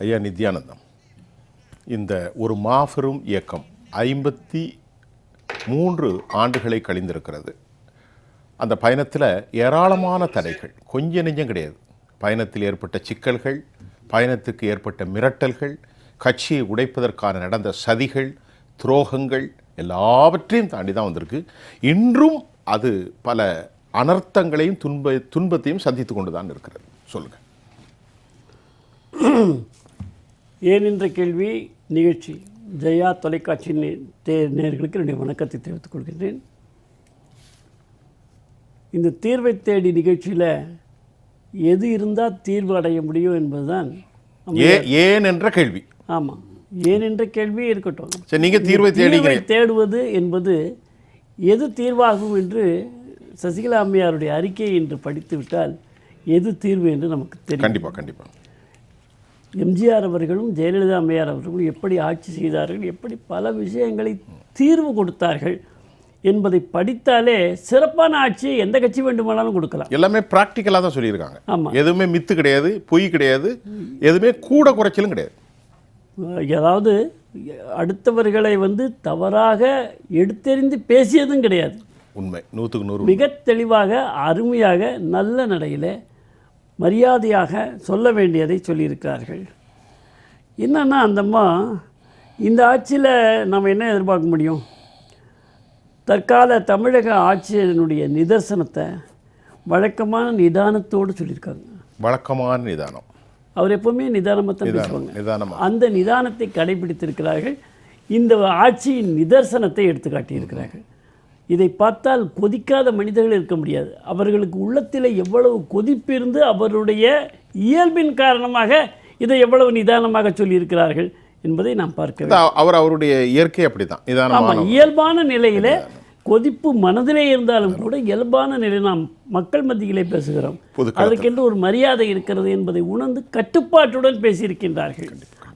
ஐயா நித்யானந்தம், இந்த ஒரு மாபெரும் இயக்கம் 53 ஆண்டுகளை கழிந்திருக்கிறது. அந்த பயணத்தில் ஏராளமான தடைகள், கொஞ்சம் நெஞ்சம் கிடையாது. பயணத்தில் ஏற்பட்ட சிக்கல்கள், பயணத்துக்கு ஏற்பட்ட மிரட்டல்கள், கட்சியை உடைப்பதற்கான நடந்த சதிகள், துரோகங்கள் எல்லாவற்றையும் தாண்டி தான் வந்திருக்கு. இன்றும் அது பல அனர்த்தங்களையும் துன்பத்தையும் சந்தித்து கொண்டு தான் இருக்கிறது. சொல்லுங்கள். ஏன் என்ற கேள்வி நிகழ்ச்சி ஜெயா தொலைக்காட்சி நேயர்களுக்கு என்னுடைய வணக்கத்தை தெரிவித்துக் கொள்கின்றேன். இந்த தீர்வை தேடி நிகழ்ச்சியில் எது இருந்தால் தீர்வு அடைய முடியும் என்பதுதான் ஏன் என்ற கேள்வி. ஆமாம், ஏன் என்ற கேள்வி இருக்கட்டும். சரி, நீங்கள் தீர்வை தேடுவது என்பது எது தீர்வாகும் என்று சசிகலா அம்மையாருடைய அறிக்கையை இன்று படித்து விட்டால் எது தீர்வு என்று நமக்கு தெரியும். கண்டிப்பாக கண்டிப்பாக. எம்ஜிஆர் அவர்களும் ஜெயலலிதா அம்மையார் அவர்களும் எப்படி ஆட்சி செய்தார்கள், எப்படி பல விஷயங்களை தீர்வு கொடுத்தார்கள் என்பதை படித்தாலே சிறப்பான ஆட்சியை எந்த கட்சி வேண்டுமானாலும் கொடுக்கலாம். எல்லாமே ப்ராக்டிக்கலாக தான் சொல்லியிருக்காங்க. ஆமாம், எதுவுமே மித்து கிடையாது, பொய் கிடையாது, எதுவுமே கூட குறைச்சலும் கிடையாது. ஏதாவது அடுத்தவர்களை தவறாக எடுத்தெறிந்து பேசியதும் கிடையாது. உண்மை, 100க்கு 100. மிக தெளிவாக அருமையாக நல்ல நடையில் மரியாதையாக சொல்ல வேண்டியதை சொல்லியிருக்கிறார்கள். என்னன்னா, அந்தம்மா இந்த ஆட்சியில் நம்ம என்ன எதிர்பார்க்க முடியும்? தற்கால தமிழக ஆட்சியினுடைய நிதர்சனத்தை வழக்கமான நிதானத்தோடு சொல்லியிருக்காங்க. வழக்கமான நிதானம். அவர் எப்பவுமே நிதானமாக தான் பேசுவாங்க. அந்த நிதானத்தை கடைபிடித்திருக்கிறார்கள். இந்த ஆட்சியின் நிதர்சனத்தை எடுத்து காட்டியிருக்கிறார்கள். இதை பார்த்தால் கொதிக்காத மனிதர்கள் இருக்க முடியாது. அவர்களுக்கு உள்ளத்தில் எவ்வளவு கொதிப்பு இருந்து அவருடைய இயல்பின் காரணமாக இதை எவ்வளவு நிதானமாக சொல்லியிருக்கிறார்கள் என்பதை நாம் பார்க்க வேண்டும். அவருடைய இயற்கை அப்படிதான். இயல்பான நிலையிலே கொதிப்பு மனதிலே இருந்தாலும் கூட இயல்பான நிலை நாம் மக்கள் மத்தியிலே பேசுகிறோம். அதற்கென்று ஒரு மரியாதை இருக்கிறது என்பதை உணர்ந்து கட்டுப்பாட்டுடன் பேசியிருக்கின்றார்கள்.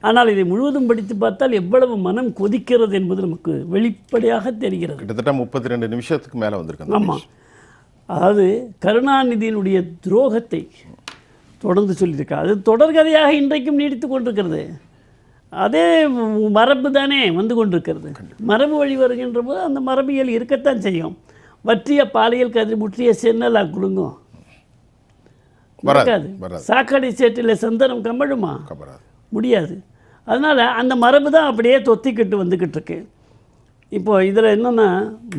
ஆனால் இதை முழுவதும் படித்து பார்த்தால் எவ்வளவு மனம் கொதிக்கிறது என்பது நமக்கு வெளிப்படையாக தெரிகிறது. கிட்டத்தட்ட 32 நிமிஷத்துக்கு மேலே வந்திருக்கு. ஆமாம், அதாவது கருணாநிதியினுடைய துரோகத்தை தொடர்ந்து சொல்லியிருக்காரு. அது தொடர்கதையாக இன்றைக்கும் நீடித்து கொண்டிருக்கிறது. அதே மரபு தானே வந்து கொண்டிருக்கிறது. மரபு வழி வருகின்ற போது அந்த மரபியல் இருக்கத்தான் செய்யும். வற்றிய பாலியல் கதிர் முற்றிய சென்னலா குலுங்கும் இருக்காது. சாக்கடை சேற்றில் சந்தனம் கம்பழுமா? முடியாது. அதனால் அந்த மரபு தான் அப்படியே தொத்திக்கிட்டு வந்துக்கிட்டு இருக்கு. இப்போ இதில் என்னென்னா,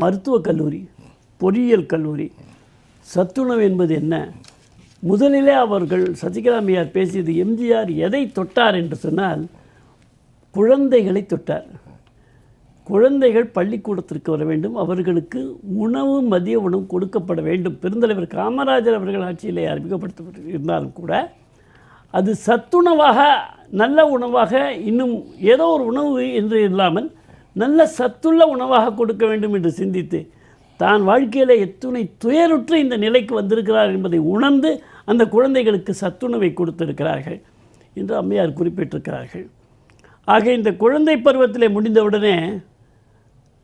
மருத்துவக் கல்லூரி, பொறியியல் கல்லூரி, சத்துணவு என்பது என்ன? முதலிலே அவர்கள் சசிகலா அம்மையார் பேசியது, எம்ஜிஆர் எதை தொட்டார் என்று சொன்னால் குழந்தைகளை தொட்டார். குழந்தைகள் பள்ளிக்கூடத்திற்கு வர வேண்டும், அவர்களுக்கு உணவு, மதிய உணவு கொடுக்கப்பட வேண்டும். பெருந்தலைவர் காமராஜர் அவர்கள் ஆட்சியிலே அறிமுகப்படுத்தப்பட்டு இருந்தாலும் கூட அது சத்துணவாக, நல்ல உணவாக, இன்னும் ஏதோ ஒரு உணவு என்று இல்லாமல் நல்ல சத்துள்ள உணவாக கொடுக்க வேண்டும் என்று சிந்தித்து தான் வாழ்க்கையில் எத்துணை துயருற்று இந்த நிலைக்கு வந்திருக்கிறார் என்பதை உணர்ந்து அந்த குழந்தைகளுக்கு சத்துணவை கொடுத்திருக்கிறார்கள் என்று அம்மையார் குறிப்பிட்டிருக்கிறார்கள். ஆக இந்த குழந்தை பருவத்திலே முடிந்தவுடனே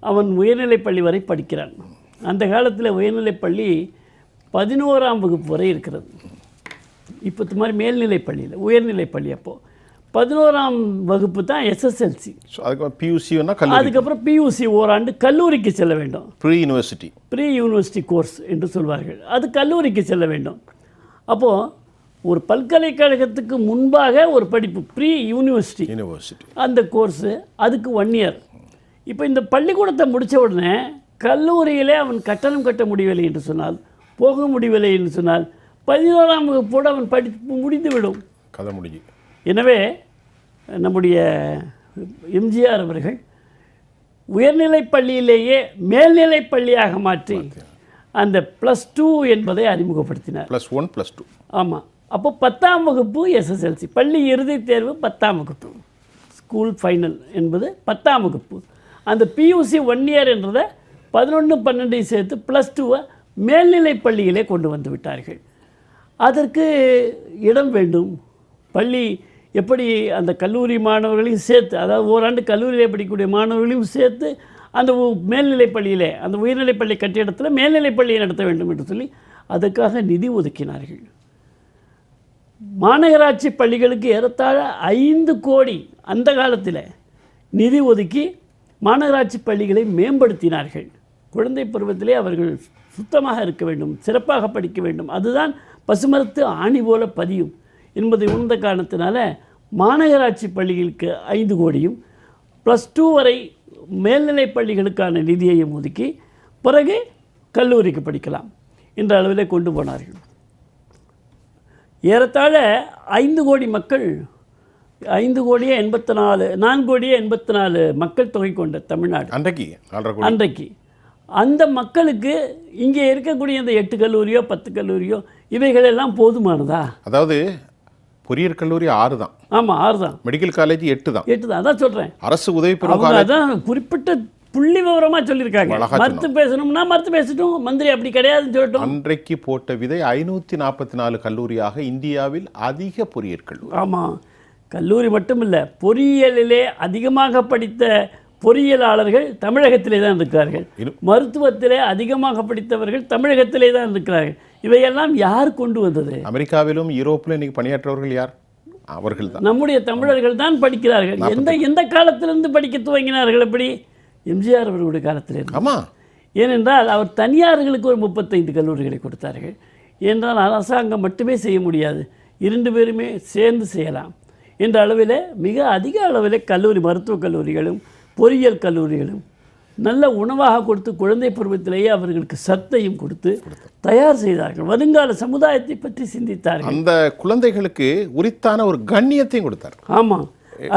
அவன் உயர்நிலைப்பள்ளி வரை படிக்கிறான். அந்த காலத்தில் உயர்நிலைப்பள்ளி 11ஆம் வகுப்பு வரை இருக்கிறது. இப்போ இது மாதிரி மேல்நிலைப்பள்ளியில், உயர்நிலைப்பள்ளி அப்போது 11ஆம் வகுப்பு தான் எஸ்எஸ்எல்சி. அதுக்கப்புறம் பியூசி ஓராண்டு கல்லூரிக்கு செல்ல வேண்டும். ப்ரீ யூனிவர்சிட்டி கோர்ஸ் என்று சொல்வார்கள். அது கல்லூரிக்கு செல்ல வேண்டும். அப்போது ஒரு பல்கலைக்கழகத்துக்கு முன்பாக ஒரு படிப்பு ப்ரீ யூனிவர்சிட்டி, அந்த கோர்ஸு, அதுக்கு 1 இயர். இப்போ இந்த பள்ளிக்கூடத்தை முடித்த உடனே கல்லூரியிலே அவன் கட்டணம் கட்ட முடியவில்லை என்று சொன்னால், போக முடியவில்லை என்று சொன்னால் 11ஆம் வகுப்போடு அவன் படிப்பு முடிந்துவிடும். கதை முடிஞ்சு. எனவே நம்முடைய எம்ஜிஆர் அவர்கள் உயர்நிலைப் பள்ளியிலேயே மேல்நிலைப் பள்ளியாக மாற்றி அந்த +2 என்பதை அறிமுகப்படுத்தினார். +1 +2. ஆமாம். அப்போ 10ஆம் வகுப்பு எஸ்எஸ்எல்சி, பள்ளி இறுதித் தேர்வு 10ஆம் வகுப்பு, ஸ்கூல் ஃபைனல் என்பது 10ஆம் வகுப்பு. அந்த பியூசி 1 இயர் என்றதை 11, 12 சேர்த்து +2 மேல்நிலைப் பள்ளியிலே கொண்டு வந்து விட்டார்கள். அதற்கு இடம் வேண்டும். பள்ளி எப்படி அந்த கல்லூரி மாணவர்களையும் சேர்த்து, அதாவது ஓராண்டு கல்லூரியிலே படிக்கக்கூடிய மாணவர்களையும் சேர்த்து அந்த மேல்நிலைப் பள்ளியிலே, அந்த உயர்நிலைப்பள்ளி கட்டிடத்தில் மேல்நிலைப் பள்ளியை நடத்த வேண்டும் என்று சொல்லி அதற்காக நிதி ஒதுக்கினார்கள். மாநகராட்சி பள்ளிகளுக்கு ஏறத்தாழ 5 கோடி அந்த காலத்தில் நிதி ஒதுக்கி மாநகராட்சி பள்ளிகளை மேம்படுத்தினார்கள். குழந்தை பருவத்திலே அவர்கள் சுத்தமாக இருக்க வேண்டும், சிறப்பாக படிக்க வேண்டும், அதுதான் பசுமரத்து ஆணி போல பதியும் என்பதை உணர்ந்த காரணத்தினால மாநகராட்சி பள்ளிகளுக்கு 5 கோடியும் +2 வரை மேல்நிலை பள்ளிகளுக்கான நிதியையும் ஒதுக்கி பிறகு கல்லூரிக்கு படிக்கலாம் என்ற அளவில் கொண்டு போனார்கள். ஏறத்தாழ 5 கோடி மக்கள் 4 கோடியே 84 மக்கள் தொகை கொண்ட தமிழ்நாடு அன்றைக்கு அந்த மக்களுக்கு இங்கே இருக்கக்கூடிய இந்த 8 கல்லூரியோ 10 கல்லூரியோ இவைகளெல்லாம் போதுமானதா? அதாவது பொறியியல் கல்லூரி 6 தான். ஆமாம், 6 தான். மெடிக்கல் காலேஜ் 8 தான். அதான் சொல்கிறேன். அரசு உதவி பெறும் அதான் குறிப்பிட்ட புள்ளி விவரமாக சொல்லியிருக்காங்க. மறுத்து பேசணும்னா மறுத்து பேசட்டும், மந்திரி அப்படி கிடையாதுன்னு சொல்லட்டும். அன்றைக்கு போட்ட விதை 544 கல்லூரியாக இந்தியாவில் அதிக பொறியியல் கல்லூரி. ஆமாம், கல்லூரி மட்டும் இல்லை, பொறியியலிலே அதிகமாக படித்த பொறியியலாளர்கள் தமிழகத்திலே தான் இருக்கிறார்கள். மருத்துவத்திலே அதிகமாக படித்தவர்கள் தமிழகத்திலே தான் இருக்கிறார்கள். இவையெல்லாம் யார் கொண்டு வந்தது? அமெரிக்காவிலும் யூரோப்பிலும் இன்னைக்கு பணியாற்றவர்கள் யார்? அவர்கள் தான், நம்முடைய தமிழர்கள் தான் படிக்கிறார்கள். எந்த காலத்திலிருந்து படிக்க துவங்கினார்கள்? எப்படி? எம்ஜிஆர் அவர்களுடைய காலத்தில். ஆமாம். ஏனென்றால் அவர் தனியார்களுக்கு ஒரு 35 கல்லூரிகளை கொடுத்தார்கள். ஏனென்றால் அரசாங்கம் மட்டுமே செய்ய முடியாது, 2 பேருமே சேர்ந்து செய்யலாம் என்ற அளவில் மிக அதிக அளவில் கல்லூரி, மருத்துவக் கல்லூரிகளும் பொறியியல் கல்லூரிகளும் நல்ல உணவாக கொடுத்து குழந்தை பருவத்திலேயே அவர்களுக்கு சத்தையும் கொடுத்து தயார் செய்தார்கள். வருங்கால சமுதாயத்தை பற்றி சிந்தித்தார்கள். அந்த குழந்தைகளுக்கு உரித்தான ஒரு கண்ணியத்தையும் கொடுத்தார். ஆமாம்,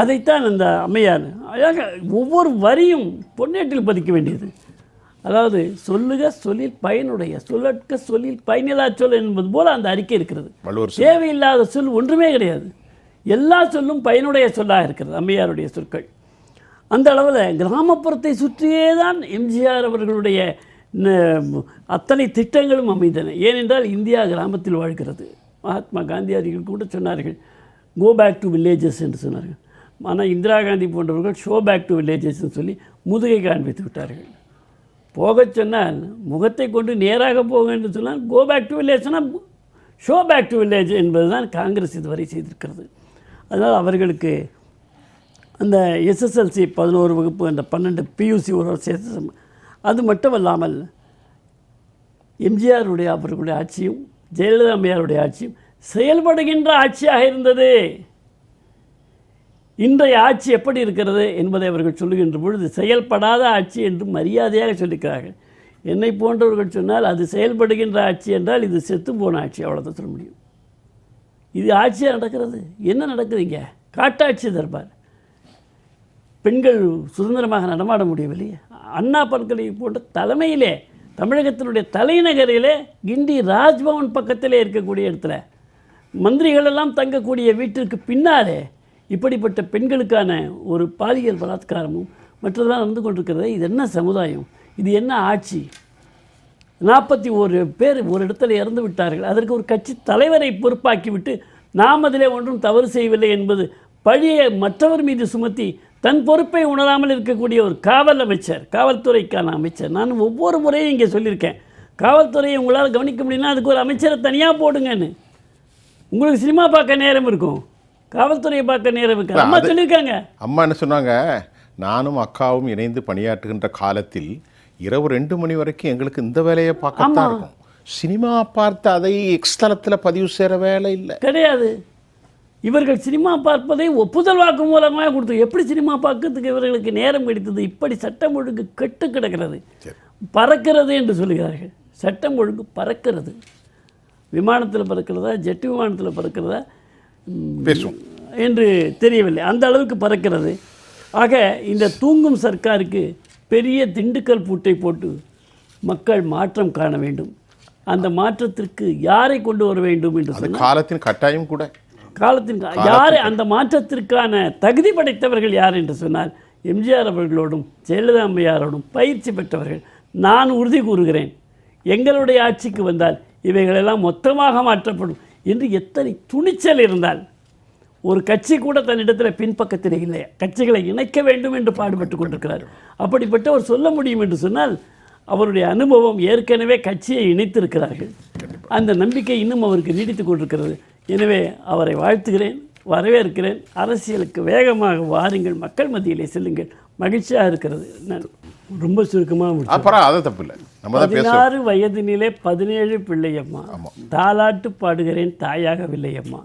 அதைத்தான் அந்த அம்மையார் அழகாக ஒவ்வொரு வரியும் பொன்னேட்டில் பதிக்க வேண்டியது. அதாவது சொல்லுக சொல்லில் பயனுடைய, சொல்லற்க சொல்லில் பயனில்லா சொல் என்பது போல் அந்த அறிக்கை இருக்கிறது. தேவையில்லாத சொல் ஒன்றுமே கிடையாது, எல்லா சொல்லும் பயனுடைய சொல்லாக இருக்கிறது அம்மையாருடைய சொற்கள். அந்த அளவில் கிராமப்புறத்தை சுற்றியே தான் எம்ஜிஆர் அவர்களுடைய அத்தனை திட்டங்களும் அமைந்தன. ஏனென்றால் இந்தியா கிராமத்தில் வாழ்கிறது. மகாத்மா காந்தியடிகள் கூட சொன்னார்கள், கோ பேக் டு வில்லேஜஸ் என்று சொன்னார்கள். ஆனால் இந்திரா காந்தி போன்றவர்கள் ஷோ பேக் டு வில்லேஜஸ்ன்னு சொல்லி முதுகை காண்பித்து விட்டார்கள். போகச் சொன்னால் முகத்தை கொண்டு நேராக போக என்று சொன்னால் கோ பேக் டு வில்லேஜ் சொன்னால் ஷோ பேக் டு வில்லேஜ் என்பது தான் காங்கிரஸ் இதுவரை செய்திருக்கிறது. அதனால் அவர்களுக்கு அந்த எஸ்எஸ்எல்சி 11 வகுப்பு, அந்த 12 பியூசி ஒரு சேர்த்து, அது மட்டுமல்லாமல் எம்ஜிஆருடைய அவர்களுடைய ஆட்சியும் ஜெயலலிதா அம்மையாருடைய ஆட்சியும் செயல்படுகின்ற ஆட்சியாக இருந்தது. இன்றைய ஆட்சி எப்படி இருக்கிறது என்பதை அவர்கள் சொல்லுகின்ற பொழுது செயல்படாத ஆட்சி என்று மரியாதையாக சொல்லிக்கிறார்கள். என்னை போன்றவர்கள் சொன்னால் அது செயல்படுகின்ற ஆட்சி என்றால் இது செத்து போன ஆட்சி, அவ்வளோதான் சொல்ல முடியும். இது ஆட்சியாக நடக்கிறது. என்ன நடக்குது இங்கே? காட்டாட்சி தர்பார். பெண்கள் சுதந்திரமாக நடமாட முடியவில்லை. அண்ணா பல்கலை போன்ற தலைமையிலே, தமிழகத்தினுடைய தலைநகரிலே, கிண்டி ராஜ்பவன் பக்கத்திலே இருக்கக்கூடிய இடத்துல, மந்திரிகளெல்லாம் தங்கக்கூடிய வீட்டிற்கு பின்னாலே இப்படிப்பட்ட பெண்களுக்கான ஒரு பாலியல் பலாத்காரமும் மற்றதெல்லாம் நடந்து கொண்டிருக்கிறது. இது என்ன சமுதாயம்? இது என்ன ஆட்சி? 41 பேர் ஒரு இடத்துல இறந்து விட்டார்கள். அதற்கு ஒரு கட்சி தலைவரை பொறுப்பாக்கிவிட்டு நாம் அதிலே ஒன்றும் தவறு செய்யவில்லை என்பது பழியை மற்றவர் மீது சுமத்தி தன் பொறுப்பை உணராமல் இருக்கக்கூடிய ஒரு காவல்துறைக்கான அமைச்சர். நான் ஒவ்வொரு முறையும் இங்கே சொல்லியிருக்கேன், காவல்துறையை உங்களால் கவனிக்க முடியும்னா அதுக்கு ஒரு அமைச்சரை தனியாக போடுங்கன்னு. உங்களுக்கு சினிமா பார்க்க நேரம் இருக்கும், காவல்துறையை பார்க்க நேரம் இருக்கு. அம்மா சொல்லியிருக்காங்க. அம்மா என்ன சொன்னாங்க? நானும் அக்காவும் இணைந்து பணியாற்றுகின்ற காலத்தில் இரவு 2 மணி வரைக்கும் எங்களுக்கு இந்த வேலையை பார்க்கத்தான் இருக்கும். சினிமா பார்த்து அதை எக்ஸ்தலத்தில் பதிவு செய்கிற வேலை இல்லை, கிடையாது. இவர்கள் சினிமா பார்ப்பதை ஒப்புதல் வாக்கு மூலமாக கொடுத்து எப்படி சினிமா பார்க்கறதுக்கு இவர்களுக்கு நேரம் கிடைத்தது? இப்படி சட்டம் ஒழுங்கு கெட்டு கிடக்கிறது, பறக்கிறது என்று சொல்லுகிறார்கள். சட்டம் ஒழுங்கு பறக்கிறது. விமானத்தில் பறக்கிறதா, ஜெட் விமானத்தில் பறக்கிறதா என்று தெரியவில்லை, அந்த அளவுக்கு பறக்கிறது. ஆக இந்த தூங்கும் சர்க்காருக்கு பெரிய திண்டுக்கல் பூட்டை போட்டு மக்கள் மாற்றம் காண வேண்டும். அந்த மாற்றத்திற்கு யாரை கொண்டு வர வேண்டும் என்று சொன்னால் காலத்தின் கட்டாயம் கூட, யார் அந்த மாற்றத்திற்கான தகுதி படைத்தவர்கள் யார் என்று சொன்னால் எம்ஜிஆர் அவர்களோடும் ஜெயலலிதா அம்மையாரோடும் பயிற்சி பெற்றவர்கள். நான் உறுதி கூறுகிறேன், எங்களுடைய ஆட்சிக்கு வந்தால் இவைகளெல்லாம் மொத்தமாக மாற்றப்படும் என்று எத்தனை துணிச்சல் இருந்தால். ஒரு கட்சி கூட தன்னிடத்தில் பின்பக்கத்தில் இல்லை, கட்சிகளை இணைக்க வேண்டும் என்று பாடுபட்டு கொண்டிருக்கிறார். அப்படிப்பட்ட அவர் சொல்ல முடியும் என்று சொன்னால் அவருடைய அனுபவம், ஏற்கனவே கட்சியை இணைத்திருக்கிறார்கள், அந்த நம்பிக்கை இன்னும் அவருக்கு நீடித்து கொண்டிருக்கிறது. எனவே அவரை வாழ்த்துகிறேன், வரவேற்கிறேன். அரசியலுக்கு வேகமாக வாருங்கள், மக்கள் மத்தியிலே செல்லுங்கள். மகிழ்ச்சியாக இருக்கிறது. நான் ரொம்ப சுருக்கமாக அப்புறம் அது தப்பு இல்லை. நம்ம தான் 16 வயதினிலே 17 பிள்ளையம்மா, தாலாட்டு பாடுகிறேன் தாயாகவில்லையம்மா.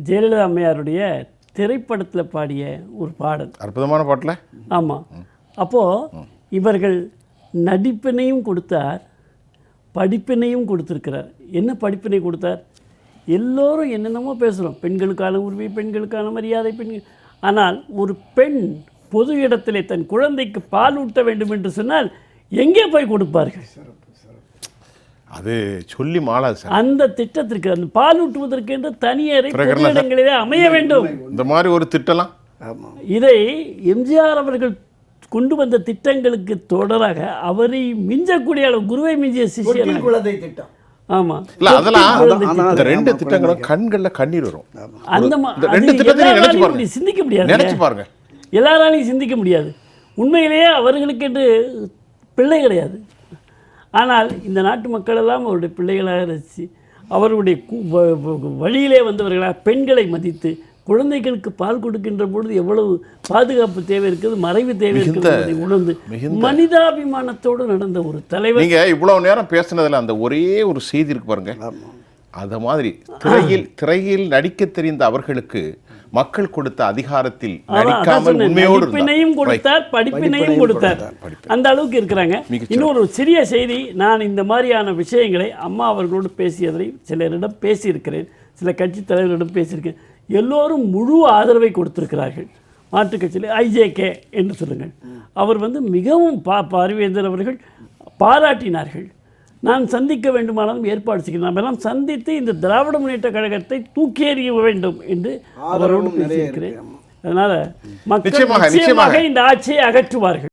ஜெயலலிதா அம்மையாருடைய திரைப்படத்தில் பாடிய ஒரு பாடல், அற்புதமான பாட்டில். ஆமாம். அப்போது இவர்கள் நடிப்பினையும் கொடுத்தார், படிப்பினையும் கொடுத்துருக்கிறார். என்ன படிப்பினை கொடுத்தார்? எல்லோரும் என்னென்னமோ பேசுகிறோம், பெண்களுக்கான உரிமை, பெண்களுக்கான மரியாதை, பெண்கள். ஆனால் ஒரு பெண் பொது இடத்திலே தன் குழந்தைக்கு பால் ஊட்ட வேண்டும் என்று சொன்னால் எங்கே போய் கொடுப்பார்கள்? அது சொல்லி மாளாது சார். அந்த திட்டத்திற்கு, அந்த பால் ஊட்டுவதற்கு என்று தனியறை பொது இடங்களிலே அமைய வேண்டும். இந்த மாதிரி ஒரு திட்டலாம். இதை எம்ஜிஆர் அவர்கள் கொண்டு வந்த திட்டங்களுக்கு தொடராக அவரை மிஞ்சக்கூடிய அளவு, குருவை மிஞ்சிய சிஷியன் குழந்தை திட்டம். ஆமாம். இல்ல அதெல்லாம் இந்த 2 திட்டங்களும் கண்கள்ல கண்ணீர் வரும். அந்த இந்த 2 திட்டத்தையும் நினைச்சு பாருங்க, சிந்திக்க முடியாது, நினைச்சு பாருங்க. எல்லாராலையும் சிந்திக்க முடியாது. உண்மையிலேயே அவர்களுக்கு என்று பிள்ளை கிடையாது. ஆனால் இந்த நாட்டு மக்கள் எல்லாம் அவருடைய பிள்ளைகளாக ரசித்து, அவருடைய வழியிலே வந்தவர்களாக பெண்களை மதித்து, குழந்தைகளுக்கு பால் கொடுக்கின்ற பொழுது எவ்வளவு பாதுகாப்பு தேவை இருக்குது, மறைவு தேவை இருக்கிறது உணர்ந்து மனிதாபிமானத்தோடு நடந்த ஒரு தலைவர். நீங்க இவ்வளவு நேரம் பேசுனதுல அந்த ஒரே ஒரு செய்தி இருக்கு பாருங்க. அத மாதிரி திரையில் நடிக்க தெரிந்த அவர்களுக்கு மக்கள் கொடுத்த அதிகாரத்தில் நடிக்காமல் உண்மையோடு படிப்பினையும் கொடுத்தார், படிப்பினையும் கொடுத்தார். அந்த அளவுக்கு இருக்கிறாங்க. இன்னொரு சிறிய செய்தி, நான் இந்த மாதிரியான விஷயங்களை அம்மா அவர்களோடு பேசியதை சிலரிடம் பேசியிருக்கிறேன், சில கட்சி தலைவர்களிடம் பேசியிருக்கேன். எல்லோரும் முழு ஆதரவை கொடுத்திருக்கிறார்கள். மாற்றுக் கட்சியில் ஐஜேகே என்று சொல்லுங்கள், அவர் மிகவும் பார்வேந்தர் அவர்கள் பாராட்டினார்கள். நான் சந்திக்க வேண்டுமானாலும் ஏற்பாடு செய்கிறேன், நாம் எல்லாம் சந்தித்து இந்த திராவிட முன்னேற்ற கழகத்தை தூக்கி எறிய வேண்டும் என்று அவரோடு பேசியிருக்கிறேன். அதனால் மக்கள் நிச்சயமாக இந்த ஆட்சியை அகற்றுவார்கள்.